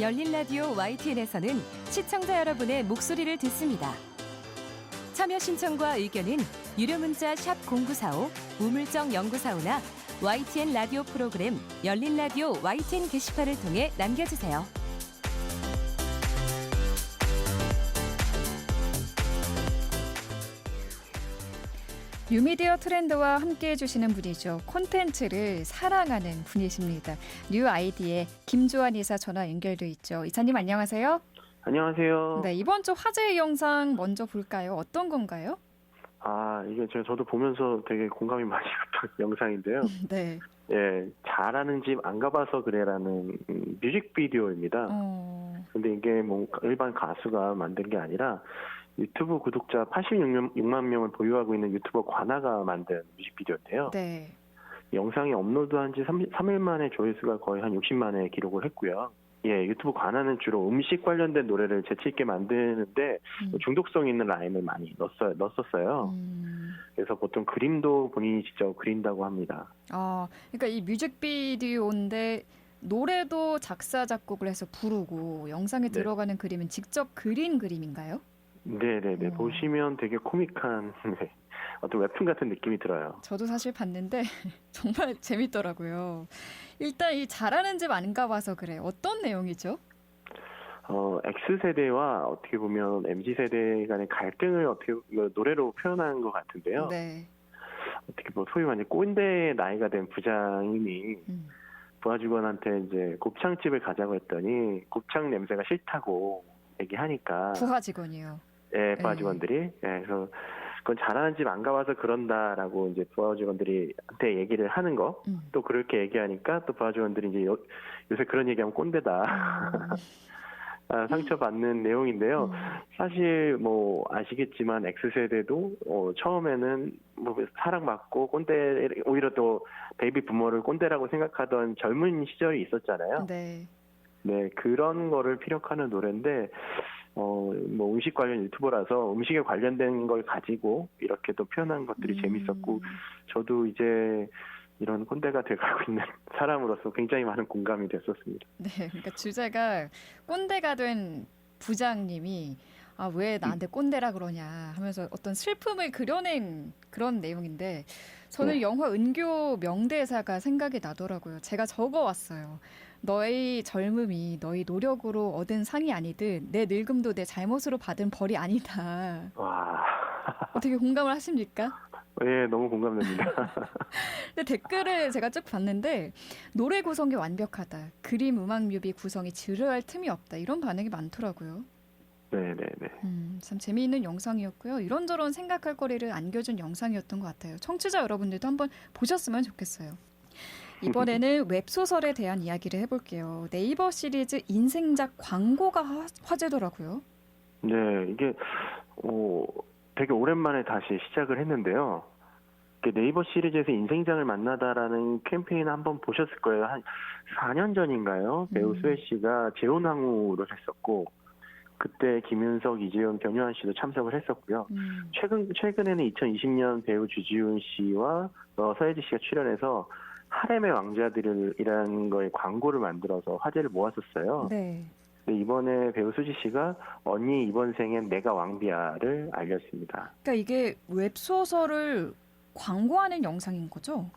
열린 라디오 YTN에서는 시청자 여러분의 목소리를 듣습니다. 참여 신청과 의견은 유료 문자 샵 0945, 우물정 0945나 YTN 라디오 프로그램 열린 라디오 YTN 게시판을 통해 남겨주세요. 뉴미디어 트렌드와 함께해 주시는 분이죠. 콘텐츠를 사랑하는 분이십니다. 뉴 아이디의 김주환 이사 전화 연결돼 있죠. 이사님 안녕하세요. 안녕하세요. 네, 이번 주 화제의 영상 먼저 볼까요? 어떤 건가요? 이게 저도 보면서 되게 공감이 많이 갔던 영상인데요. 네. 예, 잘하는 집 안 가봐서 그래라는 뮤직비디오입니다. 근데 이게 뭐 일반 가수가 만든 게 아니라 유튜브 구독자 86만 명을 보유하고 있는 유튜버 관아가 만든 뮤직비디오인데요. 네. 영상이 업로드한 지 3일 만에 조회수가 거의 한 60만회 기록을 했고요. 예, 유튜브 관아는 주로 음식 관련된 노래를 재치있게 만드는데 중독성 있는 라임을 많이 넣었어요. 그래서 보통 그림도 본인이 직접 그린다고 합니다. 그러니까 이 뮤직비디오인데 노래도 작사, 작곡을 해서 부르고 영상에 들어가는 그림은 직접 그린 그림인가요? 네네네. 보시면 되게 코믹한 어떤 웹툰 같은 느낌이 들어요. 저도 사실 봤는데 정말 재밌더라고요. 일단 이 잘하는 집 안 가봐서 그래. 어떤 내용이죠? X세대와 어떻게 보면 MZ세대 간의 갈등을 어떻게 노래로 표현한 것 같은데요. 네. 어떻게 뭐 소위 말해 꼰대의 나이가 된 부장님이 부하 직원한테 이제 곱창집을 가자고 했더니 곱창 냄새가 싫다고 얘기하니까 부하 직원이요. 예, 부하 직원들이. 예, 그래서 그건 잘하는 집 안 가봐서 그런다라고 이제 부하 직원들이한테 얘기를 하는 거. 또 그렇게 얘기하니까 또 부하 직원들이 이제 요새 그런 얘기하면 꼰대다. 상처받는 내용인데요. 사실 뭐 아시겠지만 X세대도 처음에는 뭐 사랑받고 꼰대, 오히려 또 베이비 부모를 꼰대라고 생각하던 젊은 시절이 있었잖아요. 네. 네, 그런 거를 피력하는 노래인데 뭐 음식 관련 유튜버라서 음식에 관련된 걸 가지고 이렇게 또 표현한 것들이 재밌었고, 저도 이제 이런 꼰대가 돼가고 있는 사람으로서 굉장히 많은 공감이 됐었습니다. 네, 그러니까 주제가 꼰대가 된 부장님이 왜 나한테 꼰대라 그러냐 하면서 어떤 슬픔을 그려낸 그런 내용인데, 저는 네. 영화 은교 명대사가 생각이 나더라고요. 제가 적어왔어요. 너의 젊음이 너의 노력으로 얻은 상이 아니듯 내 늙음도 내 잘못으로 받은 벌이 아니다. 와. 어떻게 공감을 하십니까? 예, 너무 공감됩니다. 근데 댓글을 제가 쭉 봤는데 노래 구성이 완벽하다. 그림, 음악, 뮤비 구성이 지루할 틈이 없다. 이런 반응이 많더라고요. 네네네. 참 재미있는 영상이었고요. 이런저런 생각할 거리를 안겨준 영상이었던 것 같아요. 청취자 여러분들도 한번 보셨으면 좋겠어요. 이번에는 웹소설에 대한 이야기를 해볼게요. 네이버 시리즈 인생작 광고가 화제더라고요. 네, 이게 되게 오랜만에 다시 시작을 했는데요. 네이버 시리즈에서 인생장을 만나다라는 캠페인 한번 보셨을 거예요. 한 4년 전인가요? 배우 수혜 씨가 재혼왕후를 했었고, 그때 김윤석, 이재용, 변요한 씨도 참석을 했었고요. 최근에는 2020년 배우 주지훈 씨와 서예지 씨가 출연해서 하렘의 왕자들이라는 거에 광고를 만들어서 화제를 모았었어요. 네. 근데 이번에 배우 수지 씨가 언니 이번 생엔 내가 왕비야를 알렸습니다. 그러니까 이게 웹소설을 광고하는 영상인 거죠?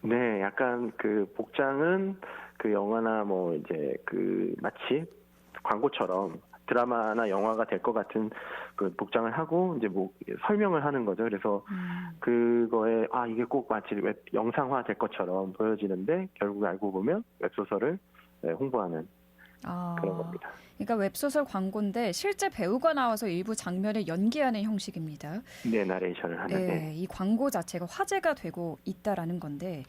네, 약간 그 복장은 그 영화나 뭐 이제 그 마치 광고처럼 드라마나 영화가 될 것 같은 그 복장을 하고 이제 뭐 설명을 하는 거죠. 그래서 그거에 이게 꼭 마치 영상화 될 것처럼 보여지는데 결국 알고 보면 웹소설을 홍보하는 그런 겁니다. 그러니까 웹소설 광고인데 실제 배우가 나와서 일부 장면을 연기하는 형식입니다. 네, 나레이션을 하는. 네, 이 광고 자체가 화제가 되고 있다라는 건데,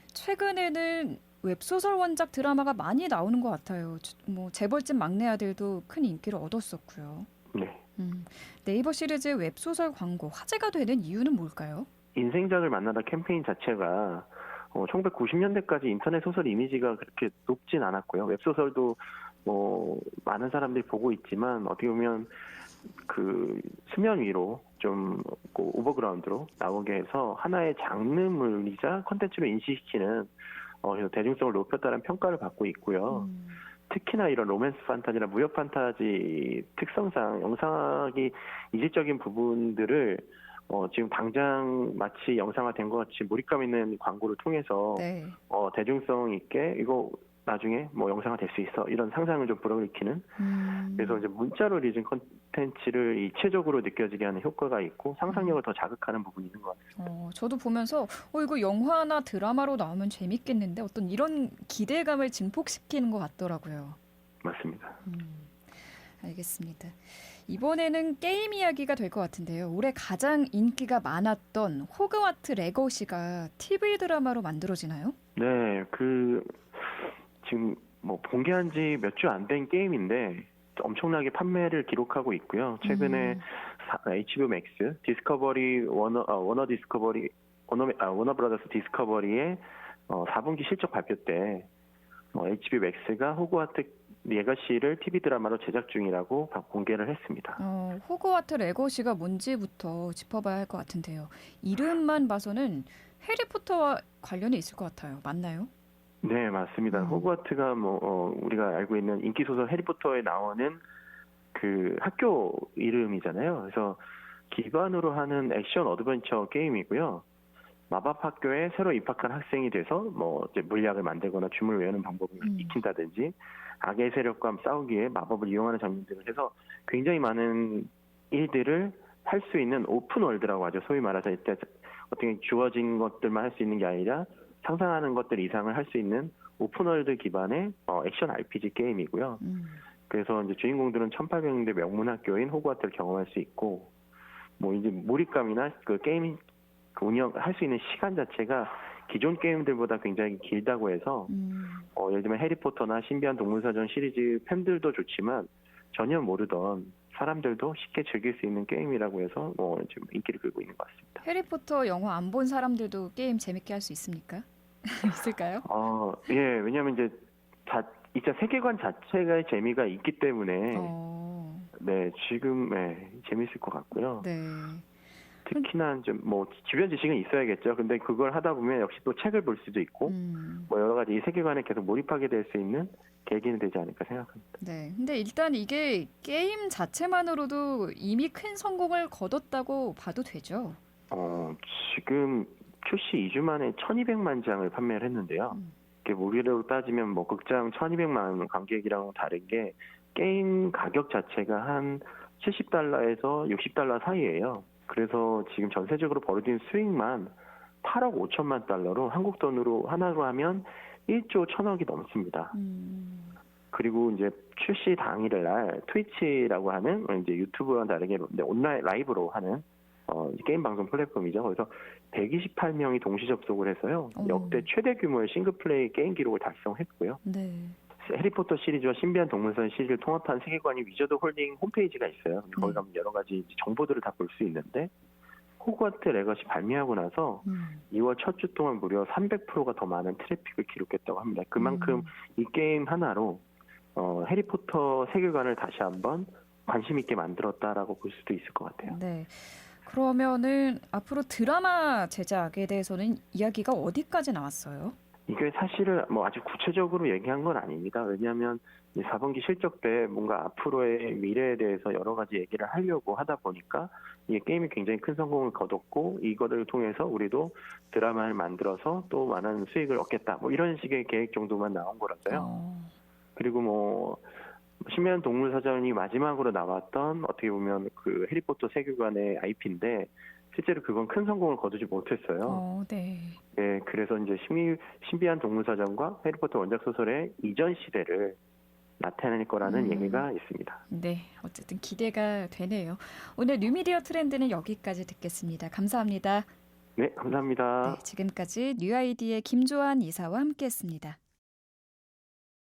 최근에는 웹소설 원작 드라마가 많이 나오는 것 같아요. 뭐 재벌집 막내 아들도 큰 인기를 얻었었고요. 네. 네이버 시리즈 웹소설 광고 화제가 되는 이유는 뭘까요? 인생작을 만나다 캠페인 자체가 1990년대까지 인터넷 소설 이미지가 그렇게 높진 않았고요. 웹소설도 뭐 많은 사람들이 보고 있지만 어떻게 보면 그 수면 위로 좀 오버그라운드로 나오게 해서 하나의 장르물이자 콘텐츠로 인식시키는 그래서 대중성을 높였다는 평가를 받고 있고요. 특히나 이런 로맨스 판타지나 무협 판타지 특성상 영상이 이질적인 부분들을 지금 당장 마치 영상화된 것 같이 몰입감 있는 광고를 통해서 네. 대중성 있게 이거 나중에 뭐 영상화 될 수 있어 이런 상상을 좀 불러일으키는 그래서 이제 문자로 리진 콘텐츠를 입체적으로 느껴지게 하는 효과가 있고 상상력을 더 자극하는 부분이 있는 것 같아요. 저도 보면서 이거 영화나 드라마로 나오면 재밌겠는데 어떤 이런 기대감을 증폭시키는 것 같더라고요. 맞습니다. 알겠습니다. 이번에는 게임 이야기가 될 것 같은데요. 올해 가장 인기가 많았던 호그와트 레거시가 TV 드라마로 만들어지나요? 네, 지금 뭐 공개한 지 몇 주 안 된 게임인데 엄청나게 판매를 기록하고 있고요. 최근에 HBO 맥스, 디스커버리 워너 브라더스 디스커버리의 4분기 실적 발표 때 HBO 맥스가 호그와트 레거시를 TV 드라마로 제작 중이라고 공개를 했습니다. 호그와트 레거시가 뭔지부터 짚어봐야 할 것 같은데요. 이름만 봐서는 해리포터와 관련이 있을 것 같아요. 맞나요? 네, 맞습니다. 호그와트가 우리가 알고 있는 인기 소설 해리포터에 나오는 그 학교 이름이잖아요. 그래서 기반으로 하는 액션 어드벤처 게임이고요. 마법 학교에 새로 입학한 학생이 돼서 이제 물약을 만들거나 춤을 외우는 방법을 익힌다든지 악의 세력과 싸우기에 마법을 이용하는 장면 등을 해서 굉장히 많은 일들을 할 수 있는 오픈 월드라고 하죠. 소위 말해서 이때 어떻게 주어진 것들만 할 수 있는 게 아니라 상상하는 것들 이상을 할 수 있는 오픈월드 기반의 액션 RPG 게임이고요. 그래서 이제 주인공들은 1800년대 명문 학교인 호그와트를 경험할 수 있고, 이제 몰입감이나 그 게임 운영할 수 있는 시간 자체가 기존 게임들보다 굉장히 길다고 해서 예를 들면 해리포터나 신비한 동물사전 시리즈 팬들도 좋지만 전혀 모르던 사람들도 쉽게 즐길 수 있는 게임이라고 해서 지금 인기를 끌고 있는 것 같습니다. 해리포터 영화 안 본 사람들도 게임 재밌게 할 수 있습니까? 있을까요? 예, 왜냐하면 이제 진짜 세계관 자체가 재미가 있기 때문에 네, 지금 재밌을 것 같고요. 네. 특히나 좀 주변 지식은 있어야겠죠. 근데 그걸 하다 보면 역시 또 책을 볼 수도 있고 여러 가지 이 세계관에 계속 몰입하게 될 수 있는 계기는 되지 않을까 생각합니다. 네. 근데 일단 이게 게임 자체만으로도 이미 큰 성공을 거뒀다고 봐도 되죠. 지금 출시 2주 만에 1,200만 장을 판매를 했는데요. 이게 우리로 따지면 극장 1,200만 관객이랑 다른 게 게임 가격 자체가 한 $70에서 $60 사이예요. 그래서 지금 전 세계적으로 벌어진 수익만 8억 5천만 달러로 한국 돈으로 하나로 하면 1조 1천억이 넘습니다. 그리고 이제 출시 당일을 날 트위치라고 하는 이제 유튜브와 다르게 온라인 라이브로 하는 게임 방송 플랫폼이죠. 그래서 128명이 동시 접속을 해서요. 역대 최대 규모의 싱글플레이 게임 기록을 달성했고요. 네. 해리포터 시리즈와 신비한 동물사전 시리즈를 통합한 세계관이 위저드 홀딩 홈페이지가 있어요. 거기 가면 여러 가지 정보들을 다 볼 수 있는데 호그와트 레거시 발매하고 나서 2월 첫 주 동안 무려 300%가 더 많은 트래픽을 기록했다고 합니다. 그만큼 이 게임 하나로 해리포터 세계관을 다시 한번 관심 있게 만들었다라고 볼 수도 있을 것 같아요. 네. 그러면은 앞으로 드라마 제작에 대해서는 이야기가 어디까지 나왔어요? 이게 사실은 아주 구체적으로 얘기한 건 아닙니다. 왜냐하면 4분기 실적 때 뭔가 앞으로의 미래에 대해서 여러 가지 얘기를 하려고 하다 보니까 이 게임이 굉장히 큰 성공을 거뒀고 이거를 통해서 우리도 드라마를 만들어서 또 많은 수익을 얻겠다. 이런 식의 계획 정도만 나온 거라서요. 그리고 신비한 동물사전이 마지막으로 나왔던 어떻게 보면 그 해리포터 세계관의 IP인데 실제로 그건 큰 성공을 거두지 못했어요. 네. 네, 그래서 이제 신비한 동물사전과 해리포터 원작 소설의 이전 시대를 나타낼 거라는 얘기가 있습니다. 네, 어쨌든 기대가 되네요. 오늘 뉴미디어 트렌드는 여기까지 듣겠습니다. 감사합니다. 네, 감사합니다. 네, 지금까지 뉴아이디의 김조한 이사와 함께했습니다.